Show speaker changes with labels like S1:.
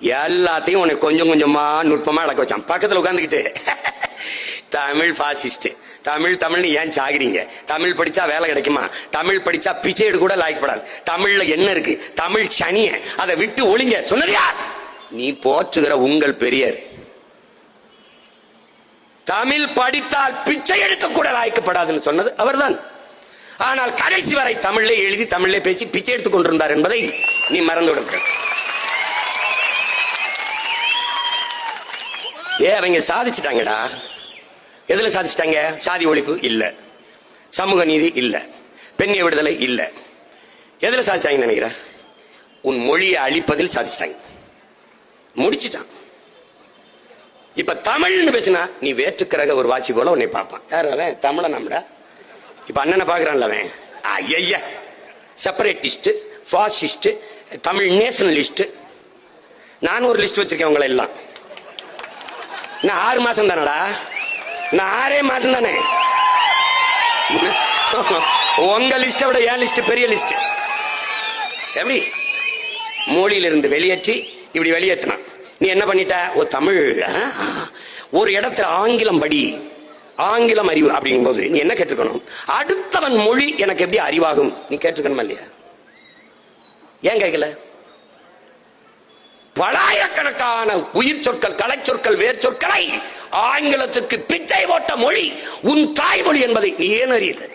S1: எல்லாத்தையும் உனக்கு கொஞ்சம் கொஞ்சமா நுட்பமா இழக்க வச்சான். பக்கத்துல உட்காந்துக்கிட்டு தமிழ் பாசிஸ்ட், தமிழ் தமிழ்னு ஏன் சாகுறீங்க? தமிழ் படிச்சா வேலை கிடைக்குமா? தமிழ் படிச்சா பிச்சை எடுக்க கூட லாய்க்கப்படாது. தமிழ்ல என்ன இருக்கு? தமிழ் சனிய, அதை விட்டு ஒளிங்க சொன்னது யார்? நீ போற்றுகிற உங்கள் பெரியர். தமிழ் படித்தால் பிச்சை எடுக்க கூட லாய்க்கப்படாதுன்னு சொன்னது அவர்தான். ஆனால் கடைசி வரை தமிழே எழுதி தமிழே பேசி பிச்சை எடுத்துக் கொண்டிருந்தார் என்பதை நீ மறந்து விட. அவங்க சாதிச்சுட்டாங்கடா. எதுல சாதிச்சுட்டாங்க? சாதி ஒழிப்பு இல்ல, சமூக நீதி இல்ல, பெண்ணிய விடுதலை இல்ல. எதுல சாதிச்சாங்க நினைக்கிற? உன் மொழியை அழிப்பதில் சாதிச்சிட்டாங்க. முடிச்சுட்டான். இப்ப தமிழ்னு பேசினா நீ வேற்றுக்கிரக ஒரு வாசி போல உன்னை பார்ப்பான். யார் அவன்? தமிழன் நம்மடா. இப்ப அண்ணனை பாக்குறான்ல அவன், ஐயா செப்பரேட்டிஸ்ட், பாசிஸ்ட், தமிழ் நேஷனலிஸ்ட். நான் ஒரு லிஸ்ட் வச்சிருக்கேன் உங்களை எல்லாம். நான் 6 மாசம் தானடா, நான் 6 மாசம் தானே. உங்க லிஸ்ட விட என் லிஸ்ட் பெரிய லிஸ்ட். எப்படி மொழியிலிருந்து வெளியேற்றி இப்படி வெளியேற்றினான். நீ என்ன பண்ணிட்ட? ஓ தமிழ், ஒரு இடத்துல ஆங்கிலம் படி, ஆங்கிலம் அறிவு அப்படிங்கும் போது நீ என்ன கேட்டுக்கணும்? அடுத்தவன் மொழி எனக்கு எப்படி அறிவாகும் நீ கேட்டுக்கணுமா இல்லையா? ஏன் கேட்கல? பலாயிரக்கணக்கான உயிர் சொற்கள், கலை சொற்கள், வேர் சொற்களை ஆங்கிலத்துக்கு பிச்சை போட்ட மொழி உன் தாய்மொழி என்பதை நீ ஏன் அறியல?